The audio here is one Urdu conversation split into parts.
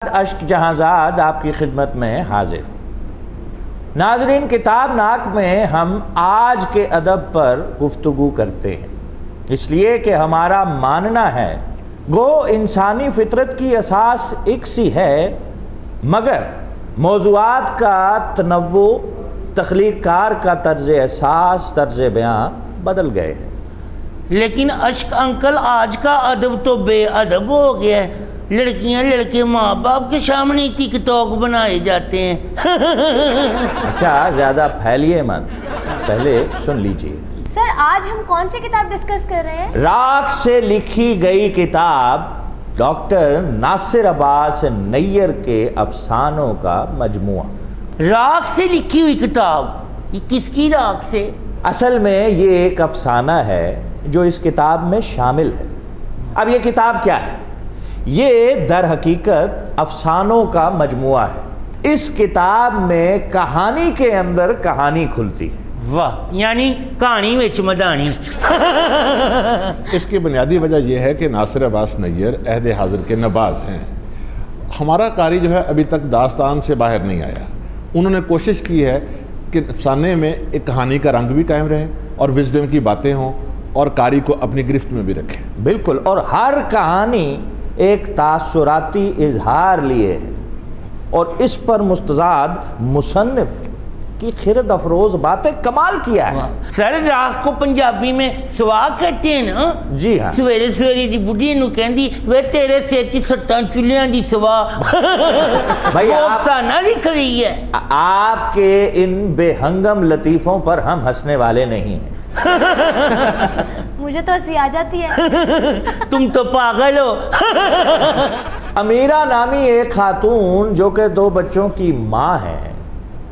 اشک جہانزاد آپ کی خدمت میں حاضر۔ ناظرین، کتاب ناک میں ہم آج کے ادب پر گفتگو کرتے ہیں، اس لیے کہ ہمارا ماننا ہے گو انسانی فطرت کی اساس ایک سی ہے، مگر موضوعات کا تنوع، تخلیق کار کا طرز احساس، طرز بیان بدل گئے ہیں۔ لیکن اشک انکل، آج کا ادب تو بے ادب ہو گیا ہے۔ لڑکیاں لڑکے ماں باپ کے سامنے ٹک ٹاک بنائے جاتے ہیں۔ اچھا، زیادہ پھیلیے مت، پہلے سن لیجئے۔ سر، آج ہم کون سی کتاب ڈسکس کر رہے ہیں؟ راکھ سے لکھی گئی کتاب ڈاکٹر ناصر عباس نیّر کے افسانوں کا مجموعہ۔ راکھ سے لکھی ہوئی کتاب؟ یہ کس کی راکھ سے؟ اصل میں یہ ایک افسانہ ہے جو اس کتاب میں شامل ہے۔ اب یہ کتاب کیا ہے؟ یہ در حقیقت افسانوں کا مجموعہ ہے۔ اس کتاب میں کہانی کے اندر کہانی کھلتی ہے۔ واہ، یعنی کہانی وچ مدانی۔ اس کی بنیادی وجہ یہ ہے کہ ناصر عباس نیّر عہد حاضر کے نباز ہیں۔ ہمارا قاری جو ہے ابھی تک داستان سے باہر نہیں آیا۔ انہوں نے کوشش کی ہے کہ افسانے میں ایک کہانی کا رنگ بھی قائم رہے اور وزڈم کی باتیں ہوں اور قاری کو اپنی گرفت میں بھی رکھیں۔ بالکل، اور ہر کہانی ایک تاثراتی اظہار لیے ہے اور اس پر مستزاد مصنف کی خرد افروز باتیں کمال کیا ہے۔ سر، راکھ کو پنجابی میں سوا کہتے ہیں نا؟ جی ہاں۔ سویرے سویرے دی بڑھی نو کہندی وے تیرے سر چ ستاں چولیاں دی سوا۔ بھائی آپ افسانہ لکھ رہی ہے۔ آپ کے ان بے ہنگم لطیفوں پر ہم ہنسنے والے نہیں ہیں۔ مجھے تو ہنسی آ جاتی ہے۔ تم تو پاگل ہو۔ امیرہ نامی ایک خاتون جو کہ 2 بچوں کی ماں ہے،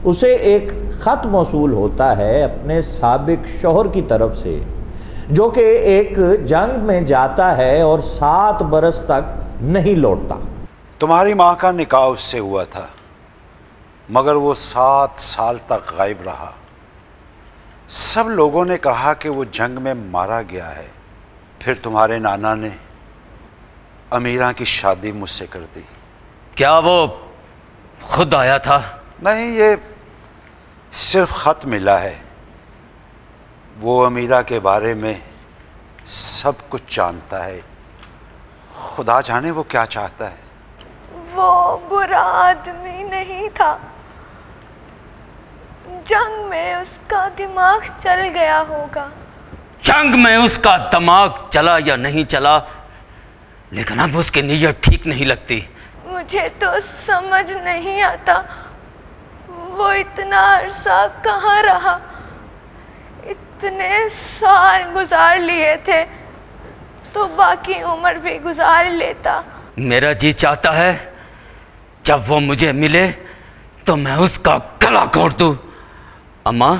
اسے ایک خط موصول ہوتا ہے اپنے سابق شوہر کی طرف سے، جو کہ ایک جنگ میں جاتا ہے اور 7 برس تک نہیں لوٹتا۔ تمہاری ماں کا نکاح اس سے ہوا تھا، مگر وہ 7 سال تک غائب رہا۔ سب لوگوں نے کہا کہ وہ جنگ میں مارا گیا ہے۔ پھر تمہارے نانا نے امیرہ کی شادی مجھ سے کر دی۔ کیا وہ خود آیا تھا؟ نہیں، یہ صرف خط ملا ہے۔ وہ امیرہ کے بارے میں سب کچھ جانتا ہے۔ خدا جانے وہ کیا چاہتا ہے۔ وہ برا آدمی نہیں تھا، جنگ میں اس کا دماغ چل گیا ہوگا۔ جنگ میں اس کا دماغ چلا یا نہیں چلا، لیکن اب اس کی نیت ٹھیک نہیں لگتی۔ مجھے تو سمجھ نہیں آتا وہ اتنا عرصہ کہاں رہا۔ اتنے سال گزار لیے تھے تو باقی عمر بھی گزار لیتا۔ میرا جی چاہتا ہے جب وہ مجھے ملے تو میں اس کا گلا گھونٹ دوں۔ اماں،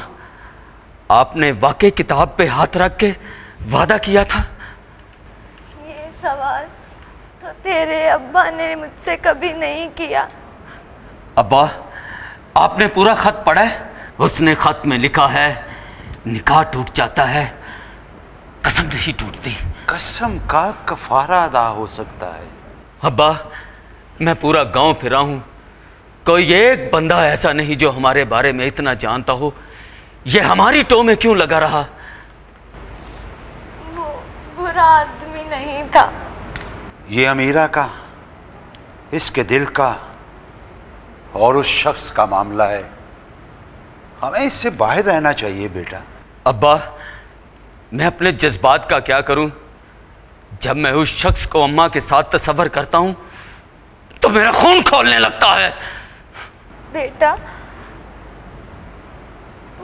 آپ نے واقعی کتاب پہ ہاتھ رکھ کے وعدہ کیا تھا؟ یہ سوال تو تیرے ابا نے مجھ سے کبھی نہیں کیا۔ ابا، آپ نے پورا خط پڑھا ہے؟ اس نے خط میں لکھا ہے نکاح ٹوٹ جاتا ہے، قسم نہیں ٹوٹتی۔ قسم کا کفارہ ادا ہو سکتا ہے۔ ابا، میں پورا گاؤں پھرا ہوں، کوئی ایک بندہ ایسا نہیں جو ہمارے بارے میں اتنا جانتا ہو۔ یہ ہماری ٹو میں کیوں لگا رہا؟ وہ برا آدمی نہیں تھا۔ یہ امیرہ کا، اس کے دل کا اور اس شخص کا معاملہ ہے۔ ہمیں اس سے باہر رہنا چاہیے بیٹا۔ ابا، میں اپنے جذبات کا کیا کروں؟ جب میں اس شخص کو اماں کے ساتھ تصور کرتا ہوں تو میرا خون کھولنے لگتا ہے۔ بیٹا،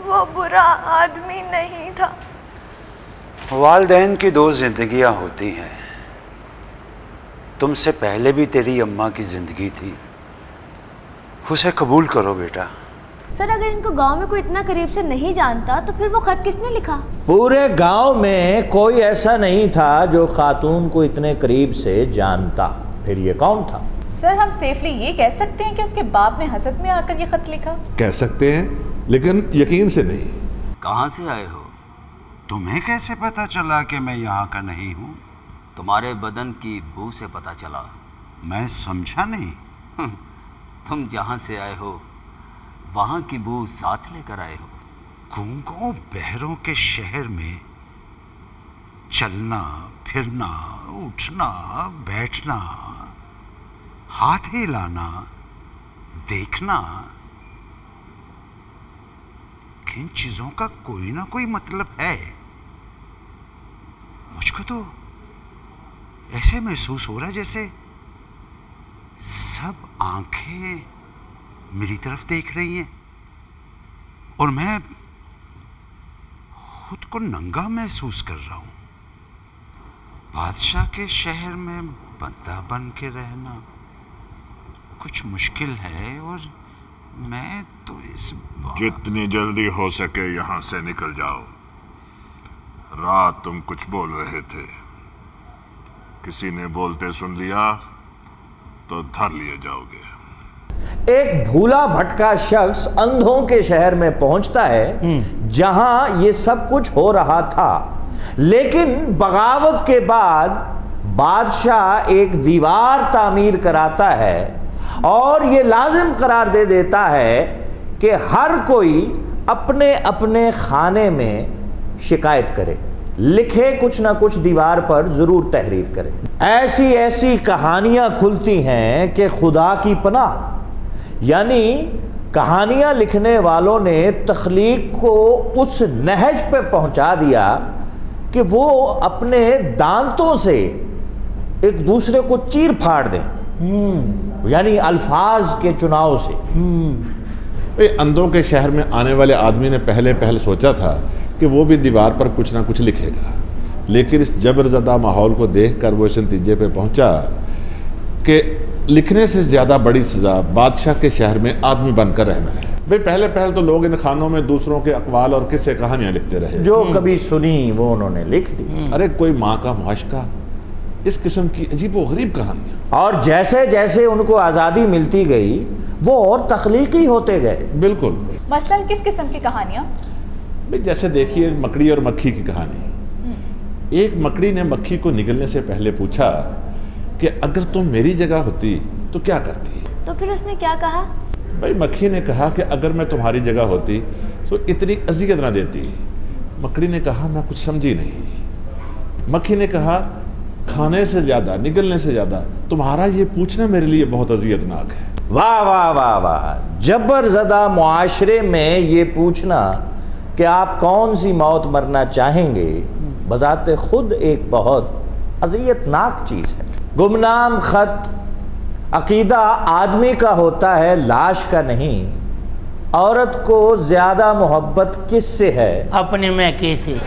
وہ برا آدمی نہیں تھا۔ والدین کی 2 زندگیاں ہوتی ہیں۔ تم سے پہلے بھی تیری اماں کی زندگی تھی، اسے قبول کرو بیٹا۔ سر، اگر ان کو گاؤں میں کوئی اتنا قریب سے نہیں جانتا تو پھر وہ خط کس نے لکھا؟ پورے گاؤں میں کوئی ایسا نہیں تھا جو خاتون کو اتنے قریب سے جانتا، پھر یہ کون تھا؟ سر، ہم سیفلی یہ کہہ سکتے ہیں کہ اس کے باپ نے حسد میں آ کر یہ خط لکھا؟ کہہ سکتے ہیں، لیکن یقین سے نہیں۔ کہاں سے آئے ہو؟ تمہیں کیسے پتا چلا کہ میں یہاں کا نہیں ہوں؟ تمہارے بدن کی بو سے پتا چلا۔ میں سمجھا نہیں۔ تم جہاں سے آئے ہو وہاں کی بو ساتھ لے کر آئے ہو۔ گونگوں بہروں کے شہر میں چلنا پھرنا اٹھنا بیٹھنا ہاتھ ہلانا دیکھنا، کن چیزوں کا کوئی نہ کوئی مطلب ہے۔ مجھ کو تو ایسے محسوس ہو رہا ہے جیسے سب آنکھیں میری طرف دیکھ رہی ہیں اور میں خود کو ننگا محسوس کر رہا ہوں۔ بادشاہ کے شہر میں بندہ بن کے رہنا کچھ مشکل ہے اور میں تو اس جتنی جلدی ہو سکے یہاں سے نکل جاؤ۔ رات تم کچھ بول رہے تھے، کسی نے بولتے سن لیا تو دھر لیے جاؤ گے۔ ایک بھولا بھٹکا شخص اندھوں کے شہر میں پہنچتا ہے جہاں یہ سب کچھ ہو رہا تھا، لیکن بغاوت کے بعد بادشاہ ایک دیوار تعمیر کراتا ہے اور یہ لازم قرار دے دیتا ہے کہ ہر کوئی اپنے اپنے خانے میں شکایت کرے، لکھے کچھ نہ کچھ دیوار پر ضرور تحریر کرے۔ ایسی ایسی کہانیاں کھلتی ہیں کہ خدا کی پناہ، یعنی کہانیاں لکھنے والوں نے تخلیق کو اس نہج پہ پہنچا دیا کہ وہ اپنے دانتوں سے ایک دوسرے کو چیر پھاڑ دیں، یعنی الفاظ کے چناؤ سے۔ اندھوں کے شہر میں آنے والے آدمی نے پہلے سوچا تھا کہ وہ بھی دیوار پر کچھ نہ کچھ لکھے گا، لیکن اس جبر زدہ ماحول کو دیکھ کر وہ اس نتیجے پہ پہنچا کہ لکھنے سے زیادہ بڑی سزا بادشاہ کے شہر میں آدمی بن کر رہنا ہے۔ پہلے تو لوگ ان خانوں میں دوسروں کے اقوال اور قصے کہانیاں لکھتے رہے، جو کبھی سنی وہ انہوں نے لکھ دی۔ ارے کوئی ماں کا معاشقہ، اس قسم کی عجیب و غریب کہانیاں، اور جیسے جیسے ان کو آزادی ملتی گئی وہ اور تخلیقی ہوتے گئے۔ بالکل۔ مثلاً کس قسم کی کہانیاں؟ جیسے دیکھیے مکڑی اور مکھی کی کہانی۔ ایک مکڑی نے مکھی کو نگلنے سے پہلے پوچھا کہ اگر تم میری جگہ ہوتی تو کیا کرتی؟ تو پھر اس نے کیا کہا؟ بھائی مکھی نے کہا کہ اگر میں تمہاری جگہ ہوتی تو اتنی اذیت نہ دیتی۔ مکڑی نے کہا میں کچھ سمجھی نہیں۔ مکھی نے کہا کھانے سے زیادہ، نگلنے سے زیادہ تمہارا یہ پوچھنا میرے لیے بہت اذیت ناک ہے۔ واہ واہ واہ واہ! جبر زدہ معاشرے میں یہ پوچھنا کہ آپ کون سی موت مرنا چاہیں گے بذات خود ایک بہت اذیت ناک چیز ہے۔ گمنام خط عقیدہ آدمی کا ہوتا ہے، لاش کا نہیں۔ عورت کو زیادہ محبت کس سے ہے؟ اپنے میکے سے۔